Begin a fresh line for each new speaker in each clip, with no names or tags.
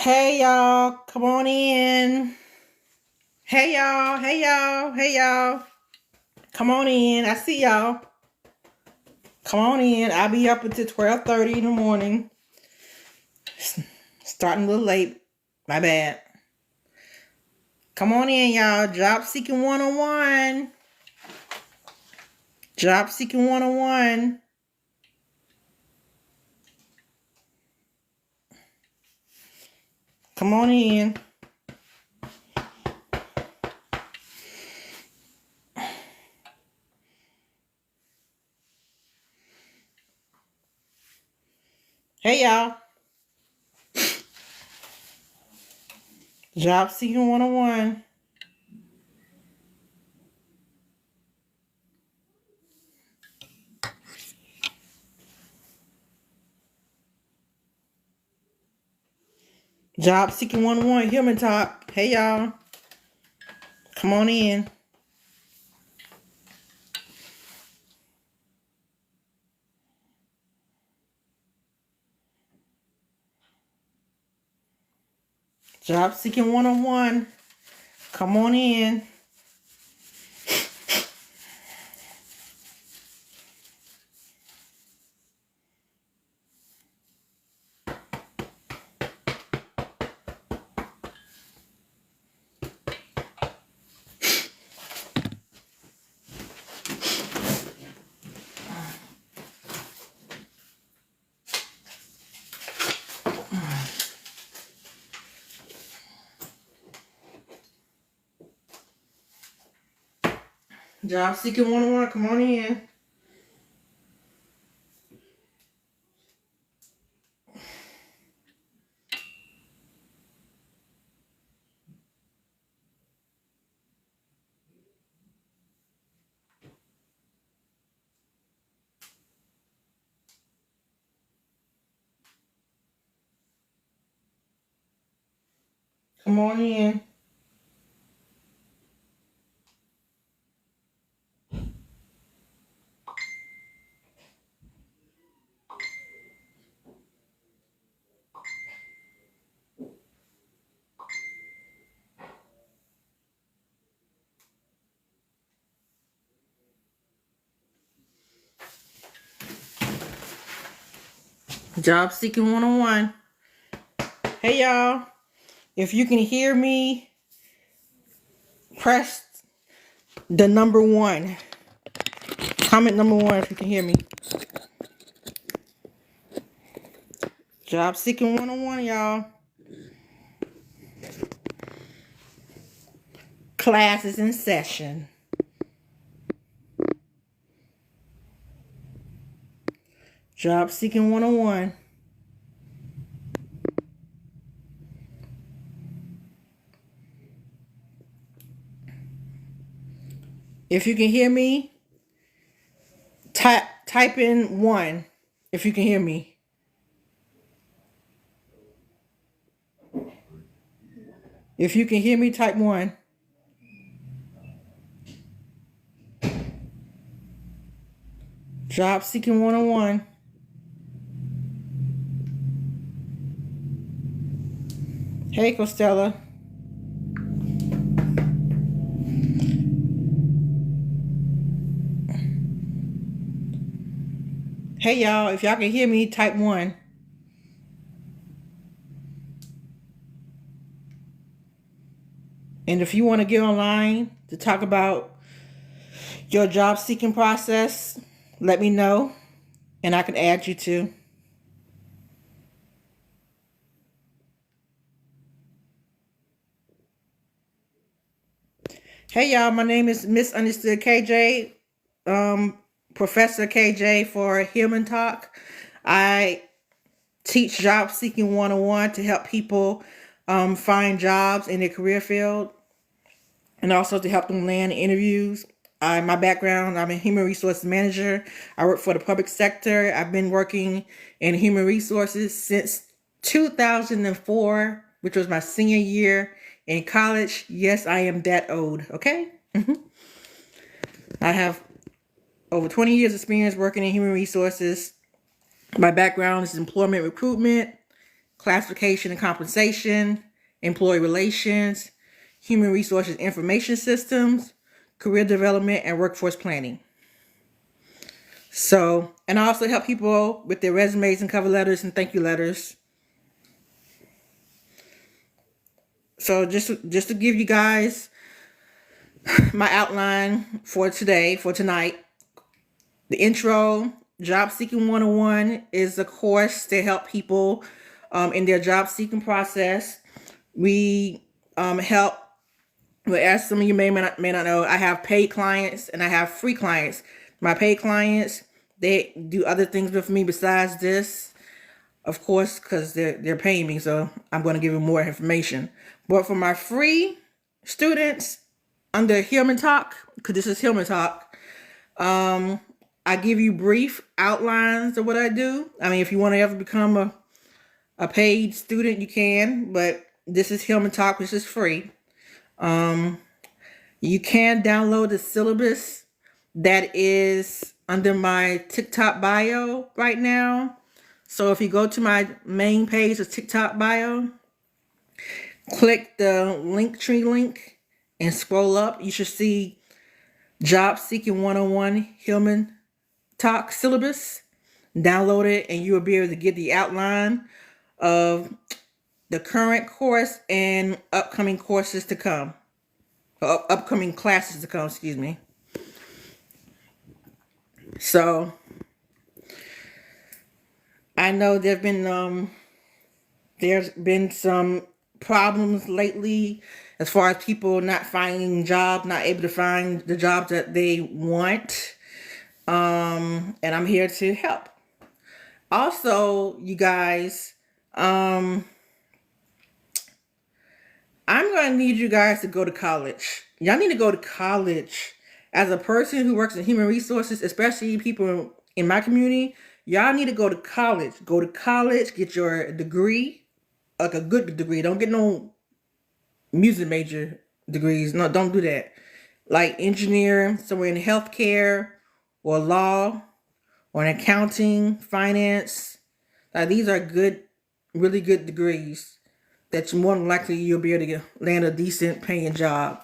Hey y'all, come on in. Hey y'all, hey y'all, hey y'all. Come on in. I see y'all. Come on in. I'll be up until 12:30 in the morning. Starting a little late. My bad. Come on in, y'all. Job Seeking 101. Job Seeking 101. Come on in. Hey y'all. Job Seeking 101. Job Seeking 101. HillmanTok. Hey y'all. Come on in. Job Seeking 101. Come on in. Job Seeking 101, come on in. Come on in. Job Seeking 101. Hey y'all. If you can hear me, press the number 1. Comment number 1 if you can hear me. Job Seeking 101, y'all. Class is in session. Job Seeking 101. If you can hear me, type in 1 if you can hear me. If you can hear me, type 1. Job Seeking 101. Hey, Costella. Hey, y'all. If y'all can hear me, type 1. And if you want to get online to talk about your job seeking process, let me know and I can add you too. Hey y'all, my name is Misunderstood KJ, Professor KJ for HillmanTok. I teach job seeking 101 to help people find jobs in their career field and also to help them land interviews. My background, I'm a human resources manager. I work for the public sector. I've been working in human resources since 2004, which was my senior year in college. Yes, I am that old, okay? I have over 20 years experience working in human resources. My background is employment recruitment, classification and compensation, employee relations, human resources information systems, career development, and workforce planning. So, and I also help people with their resumes and cover letters and thank you letters. So just to give you guys my outline for tonight. The intro, Job Seeking 101 is a course to help people in their job seeking process. We help, well, as some of you may not know, I have paid clients and I have free clients. My paid clients, they do other things with me besides this, of course, because they're paying me, so I'm going to give them more information. But for my free students under HillmanTok, because this is HillmanTok, I give you brief outlines of what I do. I mean, if you want to ever become a paid student, you can, but this is HillmanTok, which is free. You can download the syllabus that is under my TikTok bio right now. So if you go to my main page of TikTok bio, click the Linktree link and scroll up, you should see Job Seeking 101 HillmanTok syllabus. Download it and you will be able to get the outline of the current course and upcoming courses to come. Upcoming classes to come, excuse me. So I know there's been some problems lately as far as people not finding jobs, not able to find the jobs that they want. And I'm here to help. Also, you guys, I'm going to need you guys to go to college. Y'all need to go to college. As a person who works in human resources, especially people in my community, y'all need to go to college. Go to college, get your degree, like a good degree. Don't get no music major degrees. No, don't do that. Like engineering, somewhere in healthcare or law or in accounting, finance. These are good, really good degrees that more than likely you'll be able to land a decent paying job.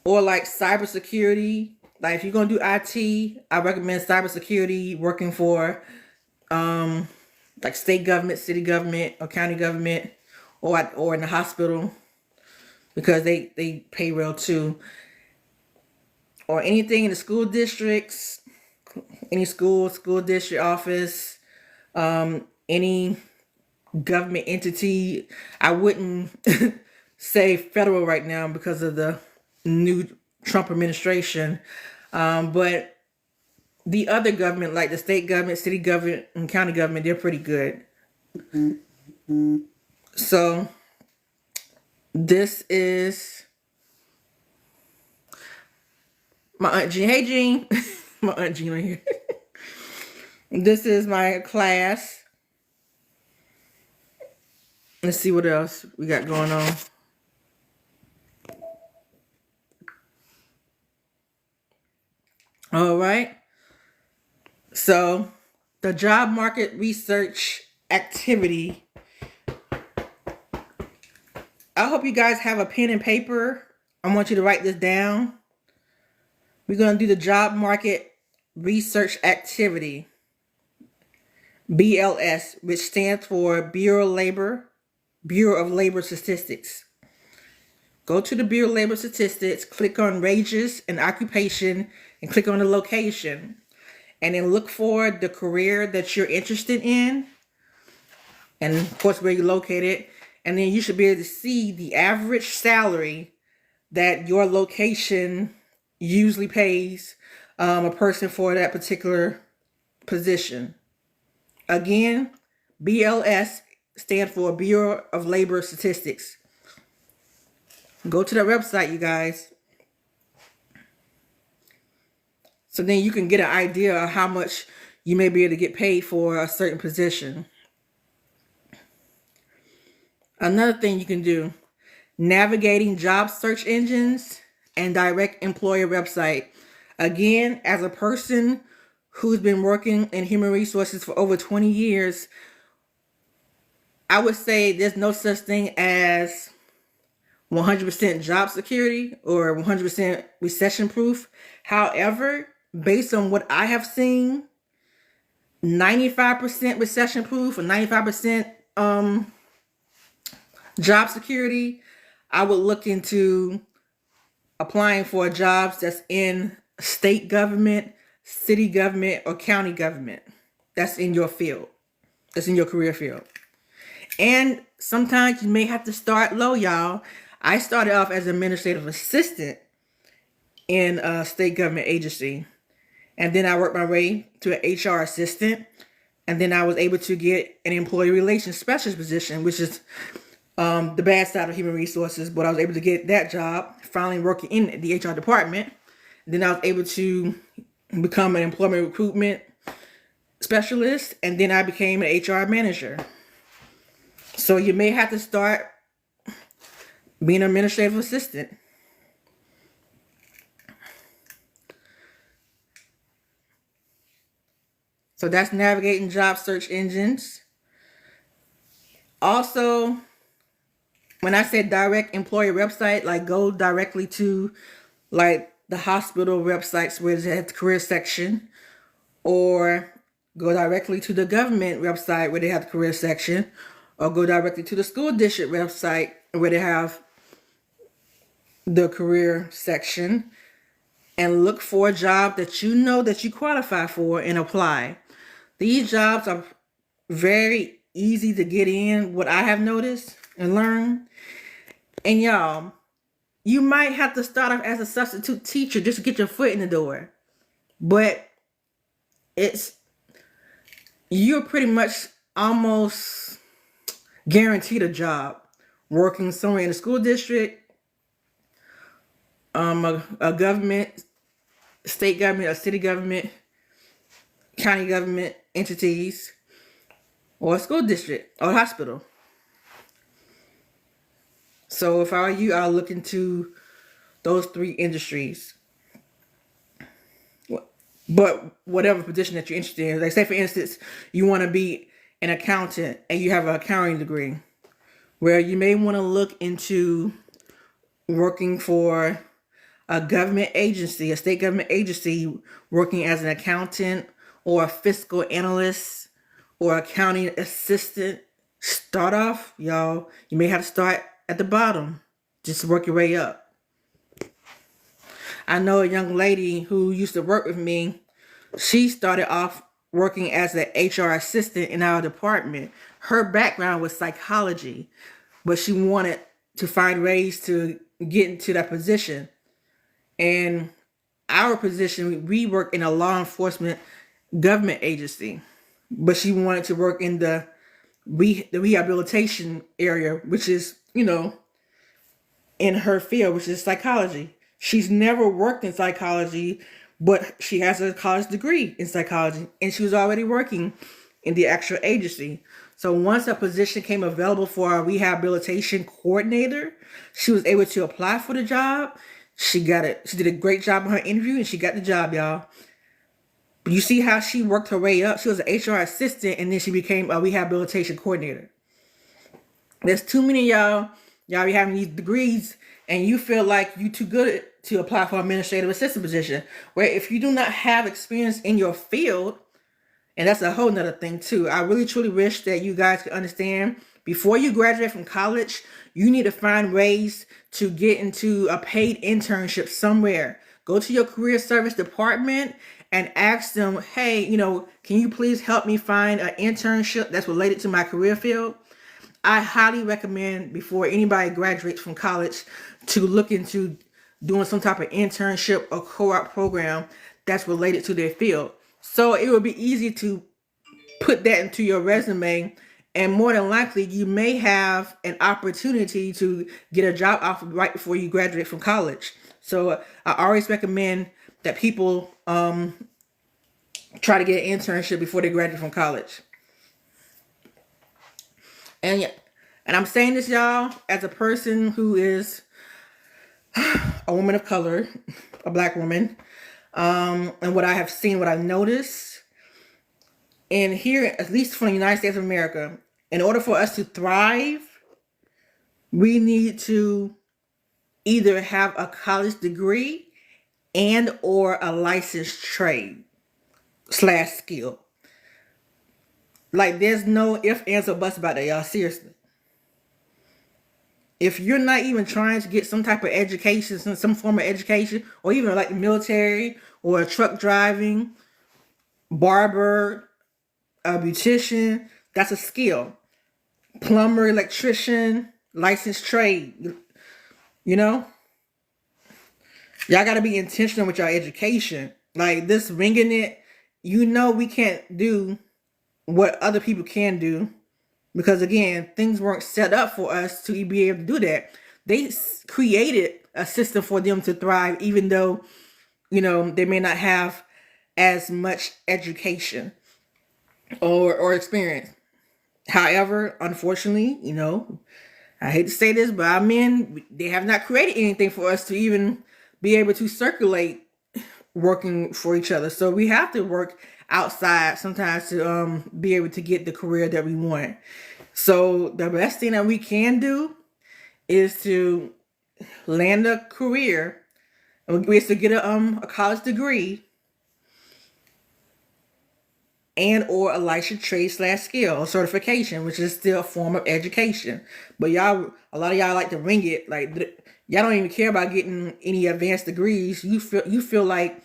Or like cybersecurity. Like if you're going to do IT, I recommend cybersecurity, working for like state government, city government, or county government, or in the hospital, because they pay well too. Or anything in the school districts, any school district office, any government entity. I wouldn't say federal right now because of the new Trump administration, but the other government, like the state government, city government, and county government, they're pretty good. So this is my Aunt Jean. Hey Jean. My Aunt Jean right here. This is my class. Let's see what else we got going on. All right. So the job market research activity. I hope you guys have a pen and paper. I want you to write this down. We're going to do the job market research activity. BLS, which stands for Bureau of Labor Statistics. Go to the Bureau of Labor Statistics, click on wages and occupation, and click on the location. And then look for the career that you're interested in, and of course where you're located. And then you should be able to see the average salary that your location usually pays a person for that particular position. Again, BLS stands for Bureau of Labor Statistics. Go to that website, you guys. So then you can get an idea of how much you may be able to get paid for a certain position. Another thing you can do, navigating job search engines and direct employer website. Again, as a person who's been working in human resources for over 20 years, I would say there's no such thing as 100% job security or 100% recession proof. However, based on what I have seen, 95% recession proof or 95% job security, I would look into applying for jobs that's in state government, city government, or county government. That's in your field. That's in your career field. And sometimes you may have to start low, y'all. I started off as an administrative assistant in a state government agency. And then I worked my way to an HR assistant. And then I was able to get an employee relations specialist position, which is the bad side of human resources. But I was able to get that job, finally working in the HR department. And then I was able to become an employment recruitment specialist. And then I became an HR manager. So you may have to start being an administrative assistant. So that's navigating job search engines. Also, when I said direct employer website, like go directly to like the hospital websites where they have the career section, or go directly to the government website where they have the career section, or go directly to the school district website where they have the career section, and look for a job that you know that you qualify for and apply. These jobs are very easy to get in, what I have noticed and learned. And y'all, you might have to start off as a substitute teacher just to get your foot in the door. But you're pretty much almost guaranteed a job working somewhere in the school district, a government, state government, or city government, county government entities, or a school district or hospital. So if I were you, I'll look into those three industries. But whatever position that you're interested in, like say for instance, you want to be an accountant and you have an accounting degree, where you may want to look into working for a government agency, a state government agency, working as an accountant or a fiscal analyst or accounting assistant. Start off, y'all. You may have to start at the bottom. Just work your way up. I know a young lady who used to work with me. She started off working as an HR assistant in our department. Her background was psychology, but she wanted to find ways to get into that position. And our position, we work in a law enforcement government agency, but she wanted to work in the rehabilitation area, which is, in her field, which is psychology. She's never worked in psychology, but she has a college degree in psychology, and she was already working in the actual agency. So once a position came available for a rehabilitation coordinator, she was able to apply for the job. She got it. She did a great job on her interview, and she got the job, y'all. But you see how she worked her way up? She was an HR assistant, and then she became a rehabilitation coordinator. There's too many y'all be having these degrees, and you feel like you too good to apply for an administrative assistant position, where if you do not have experience in your field, and that's a whole nother thing too. I really truly wish that you guys could understand, before you graduate from college, you need to find ways to get into a paid internship somewhere. Go to your career service department and ask them, hey, can you please help me find an internship that's related to my career field? I highly recommend, before anybody graduates from college, to look into doing some type of internship or co-op program that's related to their field. So it will be easy to put that into your resume, and more than likely you may have an opportunity to get a job offer right before you graduate from college. So I always recommend that people try to get an internship before they graduate from college. And I'm saying this, y'all, as a person who is a woman of color, a black woman, and what I have seen, what I've noticed, and here, at least from the United States of America, In order for us to thrive, we need to either have a college degree and or a licensed trade slash skill. Like, there's no ifs, ands, or buts about that, y'all. Seriously. If you're not even trying to get some type of education, some form of education, or even like the military or truck driving, barber, a beautician, that's a skill. Plumber, electrician, licensed trade. You know? Y'all got to be intentional with your education. Like, this ringing it, we can't do what other people can do. Because again, things weren't set up for us to be able to do that. They created a system for them to thrive, even though, they may not have as much education or experience. However, unfortunately, I hate to say this, but our men, they have not created anything for us to even be able to circulate working for each other. So we have to work outside sometimes to be able to get the career that we want. So the best thing that we can do is to land a career, is to get a college degree and or a licensed trade slash skill or certification, which is still a form of education. But a lot of y'all like to ring it, like y'all don't even care about getting any advanced degrees. You feel like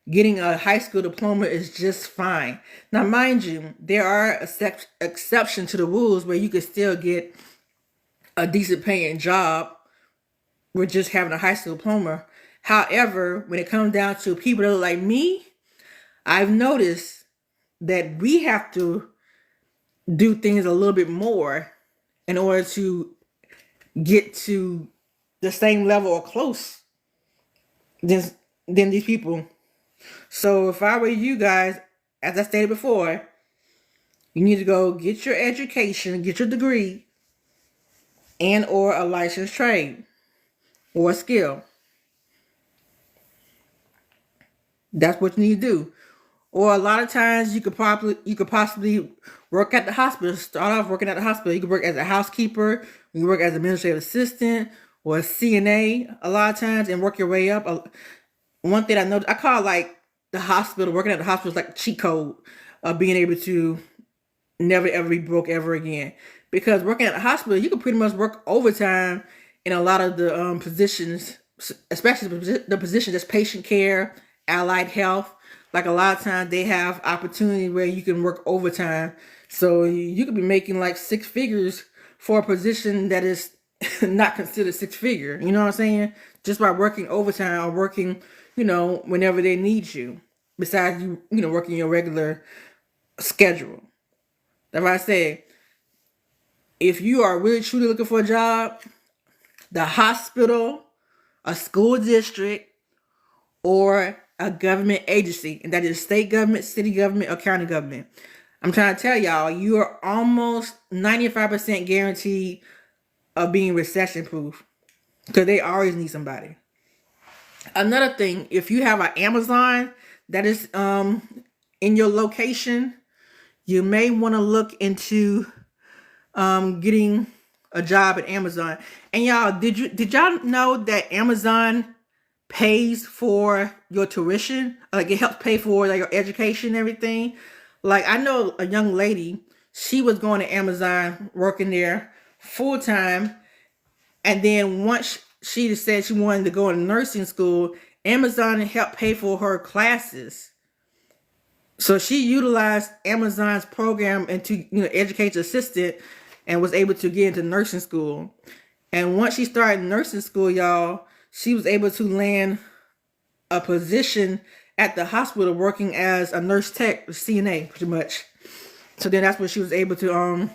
getting a high school diploma is just fine. Now, mind you, there are exceptions to the rules where you can still get a decent paying job with just having a high school diploma. However, when it comes down to people that look like me, I've noticed that we have to do things a little bit more in order to get to the same level or close than these people. So if I were you guys, as I stated before, you need to go get your education, get your degree, and or a licensed trade or a skill. That's what you need to do. Or a lot of times you could possibly work at the hospital. Start off working at the hospital. You could work as a housekeeper. You can work as an administrative assistant or a CNA a lot of times and work your way up. One thing I know, I call like the hospital, working at the hospital is like a cheat code of being able to never ever be broke ever again. Because working at the hospital, you can pretty much work overtime in a lot of the positions, especially the positions as patient care, allied health. Like a lot of times they have opportunity where you can work overtime. So you could be making like six figures for a position that is not considered six figure. You know what I'm saying? Just by working overtime or working, whenever they need you. Besides you working your regular schedule. That's why I say, if you are really truly looking for a job, the hospital, a school district, or a government agency, and that is state government, city government, or county government. I'm trying to tell y'all, you are almost 95% guaranteed of being recession proof because they always need somebody. Another thing, if you have an Amazon that is in your location, you may want to look into getting a job at Amazon. And y'all, did y'all know that Amazon pays for your tuition? Like, it helps pay for like your education and everything. Like, I know a young lady, she was going to Amazon, working there full time, and then once she said she wanted to go into nursing school, Amazon helped pay for her classes. So she utilized Amazon's program into education assistant and was able to get into nursing school. And once she started nursing school, y'all, she was able to land a position at the hospital working as a nurse tech, CNA, pretty much. So then that's what she was able to,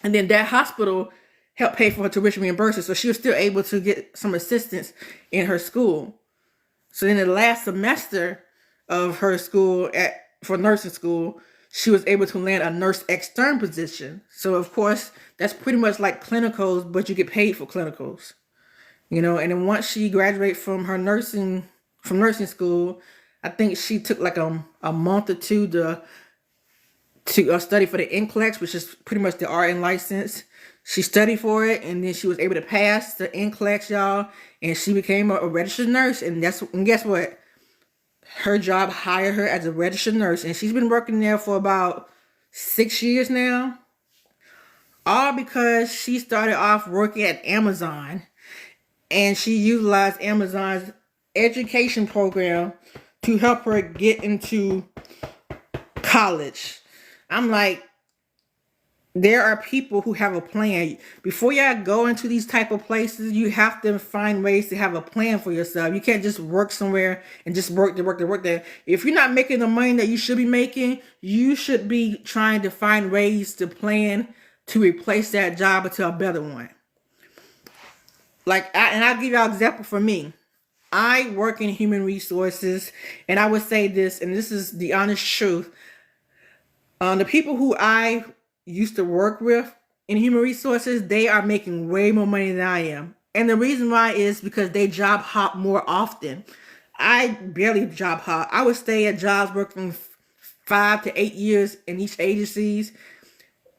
and then that hospital helped pay for her tuition reimbursement. So she was still able to get some assistance in her school. So in the last semester of her school for nursing school, she was able to land a nurse extern position. So of course, that's pretty much like clinicals, but you get paid for clinicals. And then once she graduated from nursing school, I think she took like a month or two to to study for the NCLEX, which is pretty much the RN license. She studied for it, and then she was able to pass the NCLEX, y'all, and she became a registered nurse. And guess what? Her job hired her as a registered nurse, and she's been working there for about 6 years now. All because she started off working at Amazon, and she utilized Amazon's education program to help her get into college. I'm like, there are people who have a plan. Before y'all go into these type of places, you have to find ways to have a plan for yourself. You can't just work somewhere and just work there. If you're not making the money that you should be making, you should be trying to find ways to plan to replace that job into a better one. And I'll give y'all an example for me. I work in human resources, and I would say this, and this is the honest truth. The people who I used to work with in human resources, they are making way more money than I am. And the reason why is because they job hop more often. I barely job hop. I would stay at jobs working 5 to 8 years in each agencies,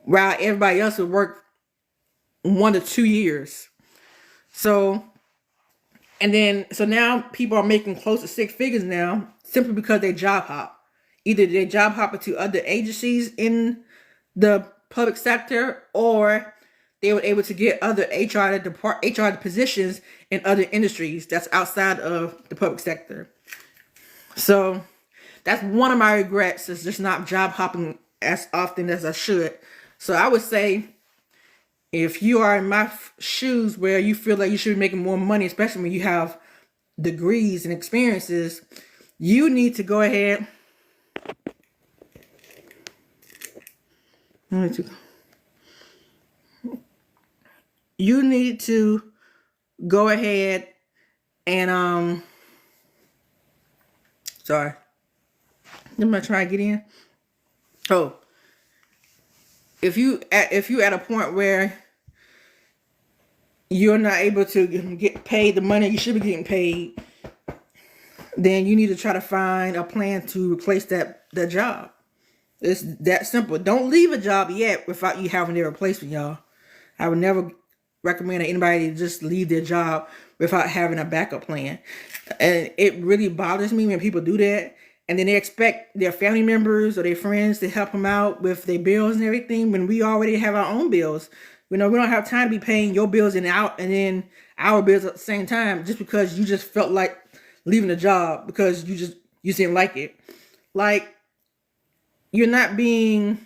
while everybody else would work 1 to 2 years. So now people are making close to 6 figures now simply because they job hop. Either they job hop to other agencies in the public sector, or they were able to get other HR positions in other industries that's outside of the public sector. So that's one of my regrets, is just not job hopping as often as I should. So I would say, if you are in my shoes where you feel like you should be making more money, especially when you have degrees and experiences, you need to go ahead. You need to go ahead and sorry. I'm gonna try to get in. Oh, if you at a point where you're not able to get paid the money you should be getting paid, then you need to try to find a plan to replace that job. It's that simple. Don't leave a job yet without you having their replacement, y'all. I would never recommend anybody to just leave their job without having a backup plan. And it really bothers me when people do that. And then they expect their family members or their friends to help them out with their bills and everything, when we already have our own bills. We don't have time to be paying your bills and then our bills at the same time, just because you just felt like leaving the job because you didn't like it. Like, you're being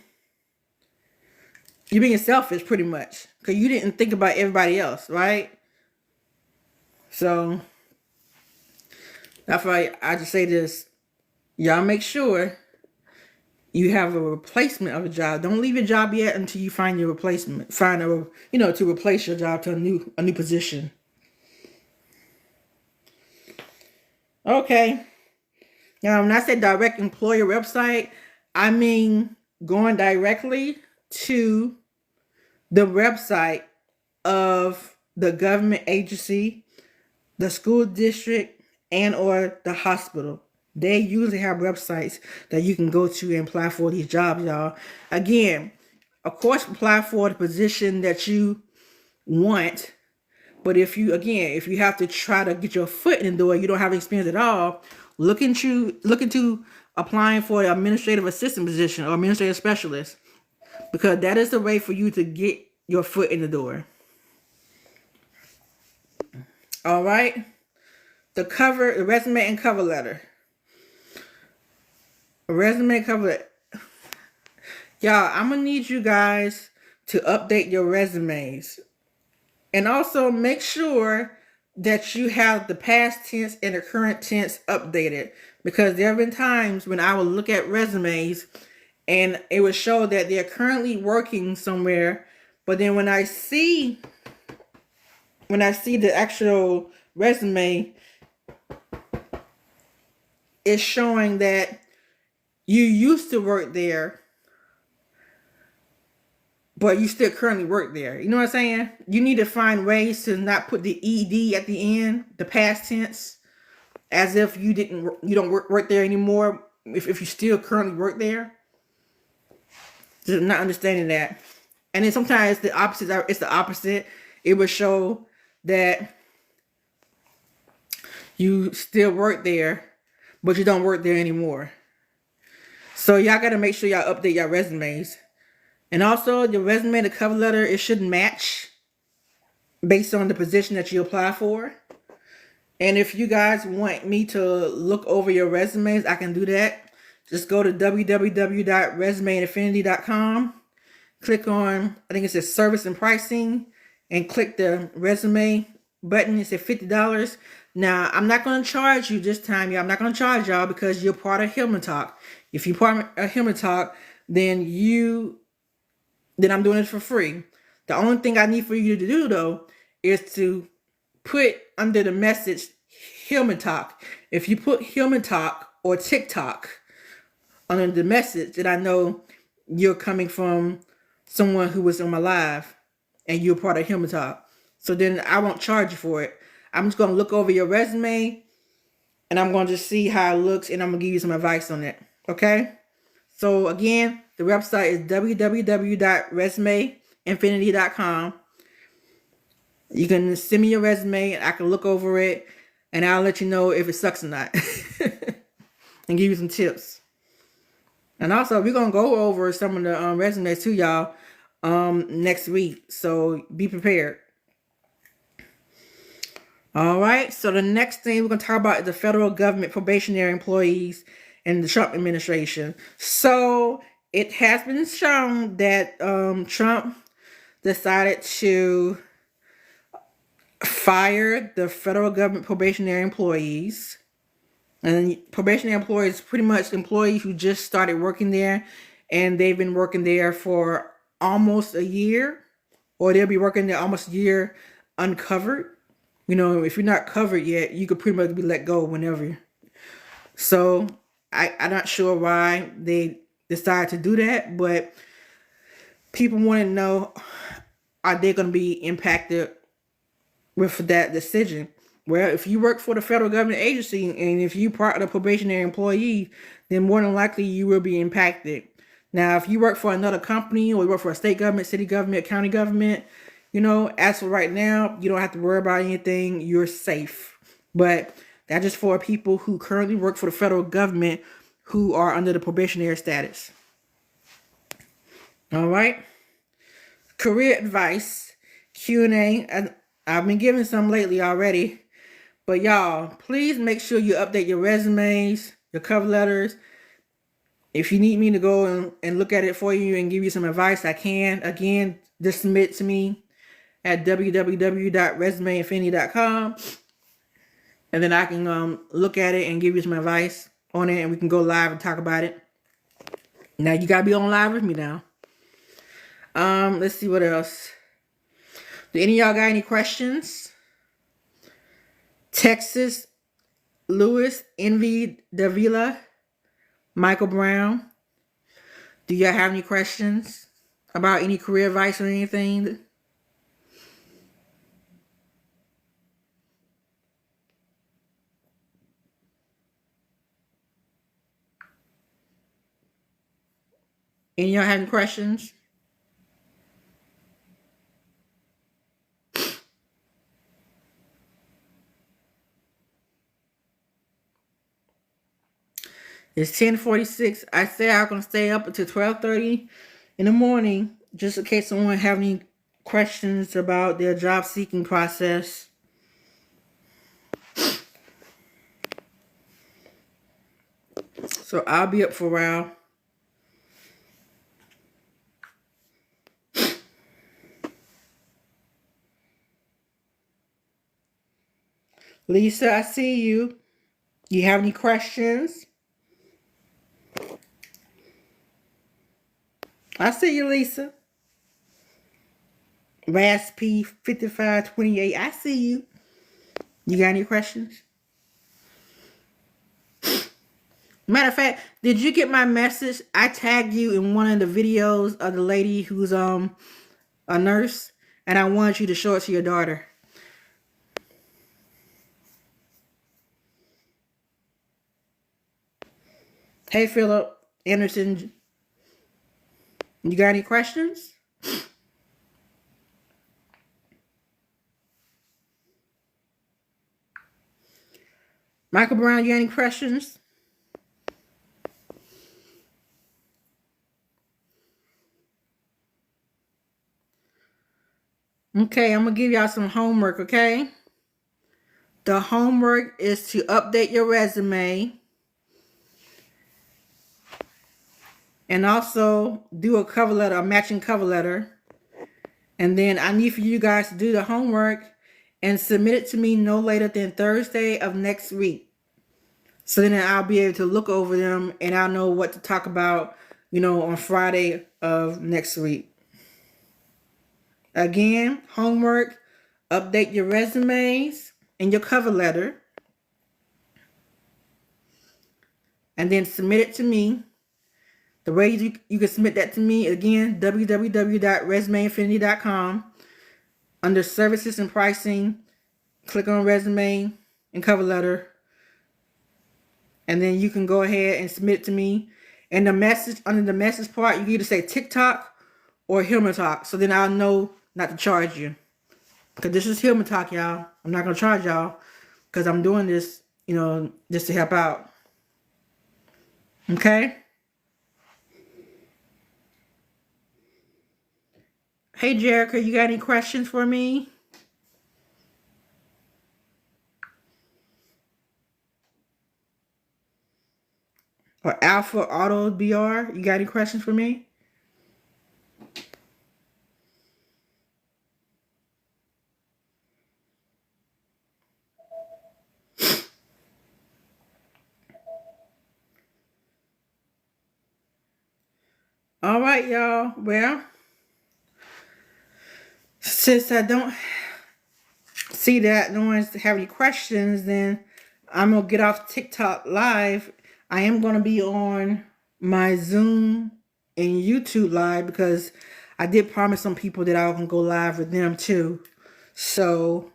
selfish pretty much, because you didn't think about everybody else, right? So that's why I just say this. Y'all make sure you have a replacement of a job. Don't leave your job yet until you find your replacement. To replace your job to a new position. Okay. Now, when I say direct employer website, I mean going directly to the website of the government agency, the school district, and or the hospital. They usually have websites that you can go to and apply for these jobs, y'all. Again, of course, apply for the position that you want. But if you have to try to get your foot in the door, you don't have experience at all, look into applying for an administrative assistant position or administrative specialist, because that is the way for you to get your foot in the door. All right. The resume and cover letter. Resume cover letter. Y'all, I'm going to need you guys to update your resumes. And also make sure that you have the past tense and the current tense updated, because there have been times when I will look at resumes and it would show that they're currently working somewhere, but then when I see the actual resume, it's showing that you used to work there, but you still currently work there. You know what I'm saying? You need to find ways to not put the ED at the end, the past tense, as if you don't work there anymore, if you still currently work there. Just not understanding that. And then sometimes the opposite. It's the opposite. It would show that you still work there, but you don't work there anymore. So y'all got to make sure y'all update your resumes. And also, your resume, the cover letter, it should match based on the position that you apply for. And if you guys want me to look over your resumes, I can do that. Just go to www.resumeinfinity.com. Click on, I think it says service and pricing, and click the resume button. It says $50. Now, I'm not going to charge you this time, y'all. I'm not going to charge y'all because you're part of HillmanTok. If you're part of HillmanTok, then I'm doing it for free. The only thing I need for you to do, though, is to put under the message HillmanTok. If you put HillmanTok or TikTok under the message, then I know you're coming from someone who was on my live and you're part of HillmanTok. So then I won't charge you for it. I'm just going to look over your resume and I'm going to just see how it looks and I'm going to give you some advice on it. Okay? So again, the website is www.resumeinfinity.com. You can send me your resume and I can look over it and I'll let you know if it sucks or not. And give you some tips. And also, we're going to go over some of the resumes to y'all next week. So be prepared. All right. So the next thing we're going to talk about is the federal government probationary employees and the Trump administration. So it has been shown that Trump decided to fire the federal government probationary employees. And probationary employees pretty much employees who just started working there and they've been working there for almost a year, or they'll be working there almost a year uncovered. You know, if you're not covered yet, you could pretty much be let go whenever. So I'm not sure why they decided to do that, but people want to know, are they going to be impacted with that decision? Well, if you work for the federal government agency and if you're part of the probationary employee, then more than likely you will be impacted. Now, if you work for another company or you work for a state government, city government, county government, you know, as for right now, you don't have to worry about anything. You're safe. But that's just for people who currently work for the federal government who are under the probationary status. All right. Career advice, Q&A. And I've been giving some lately already. But y'all, please make sure you update your resumes, your cover letters. If you need me to go and look at it for you and give you some advice, I can. Again, just submit to me at www.resumeinfinity.com. And then I can look at it and give you some advice on it and we can go live and talk about it. Now, you got to be on live with me now. Let's see what else. Do any of y'all got any questions? Texas, Lewis, Envy, Davila, Michael Brown. Do y'all have any questions about any career advice or anything? Any of y'all have any questions? It's 10:46. I said I'm going to stay up until 12:30 in the morning just in case someone have any questions about their job seeking process. So I'll be up for a while. Lisa, I see you. You have any questions? I see you, Lisa. Raspy 5528. I see you. You got any questions? Matter of fact, did you get my message? I tagged you in one of the videos of the lady who's a nurse, and I wanted you to show it to your daughter. Hey, Philip Anderson. You got any questions? Michael Brown, you got any questions? Okay, I'm going to give y'all some homework, okay? The homework is to update your resume and also do a cover letter, a matching cover letter. And then I need for you guys to do the homework and submit it to me no later than Thursday of next week. So then I'll be able to look over them and I'll know what to talk about, on Friday of next week. Again, homework, update your resumes and your cover letter. And then submit it to me. The way you can submit that to me, again, www.resumeinfinity.com. Under services and pricing, click on resume and cover letter. And then you can go ahead and submit it to me. And the message, under the message part, you can either say TikTok or HillmanTok. So then I'll know not to charge you. Because this is HillmanTok, y'all. I'm not going to charge y'all because I'm doing this, just to help out. Okay? Hey, Jerica, you got any questions for me? Or Alpha Auto BR, you got any questions for me? All right, y'all. Well, since I don't see that no one's have any questions, then I'm going to get off TikTok live. I am going to be on my Zoom and YouTube live because I did promise some people that I can go live with them too. So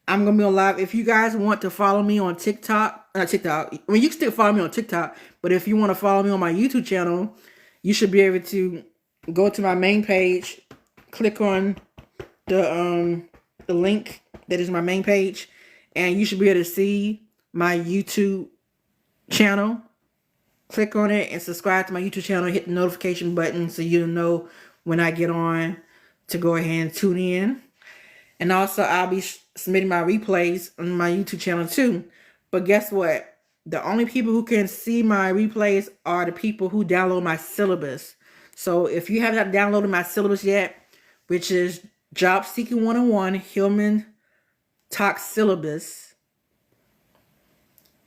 I'm going to be on live. If you guys want to follow me on TikTok, not TikTok, I mean, you can still follow me on TikTok, but if you want to follow me on my YouTube channel, you should be able to go to my main page, click on the link that is my main page, and you should be able to see my YouTube channel. Click on it and subscribe to my YouTube channel. Hit the notification button so you'll know when I get on to go ahead and tune in. And also, I'll be submitting my replays on my YouTube channel too. But guess what? The only people who can see my replays are the people who download my syllabus. So if you have not downloaded my syllabus yet, which is Job Seeking 101 HillmanTok syllabus,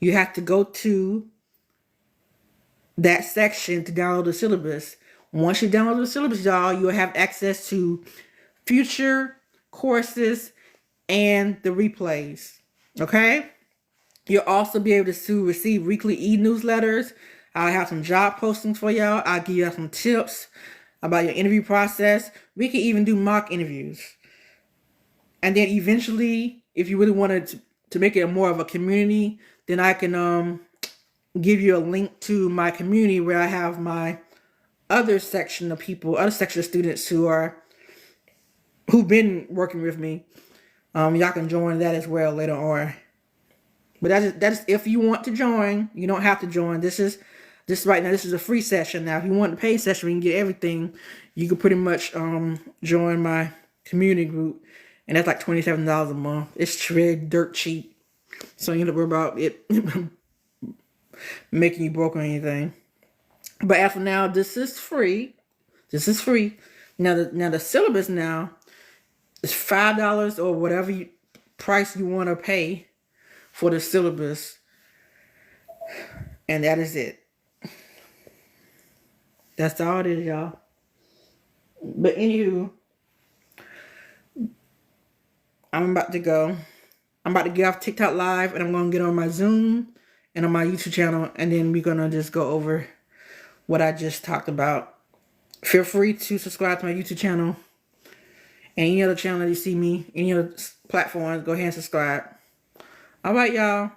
you have to go to that section to download the syllabus. Once you download the syllabus, y'all, you'll have access to future courses and the replays. Okay? You'll also be able to receive weekly e-newsletters. I'll have some job postings for y'all. I'll give you some tips about your interview process. We can even do mock interviews. And then eventually, if you really wanted to make it more of a community, then I can give you a link to my community where I have my other section of people, other section of students who've been working with me. Y'all can join that as well later on. But that's if you want to join. You don't have to join. This right now. This is a free session. Now, if you want the paid session, we can get everything. You can pretty much join my community group, and that's like $27 a month. It's very dirt cheap, so you don't worry about it making you broke or anything. But as for now, this is free. This is free. Now the syllabus now is $5 or whatever price you want to pay for the syllabus, and that is it. That's all it is, y'all. But anywho, I'm about to go. I'm about to get off TikTok live, and I'm going to get on my Zoom and on my YouTube channel, and then we're going to just go over what I just talked about. Feel free to subscribe to my YouTube channel. And any other channel that you see me, any other platforms, go ahead and subscribe. All right, y'all.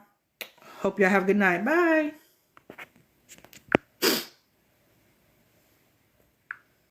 Hope y'all have a good night. Bye.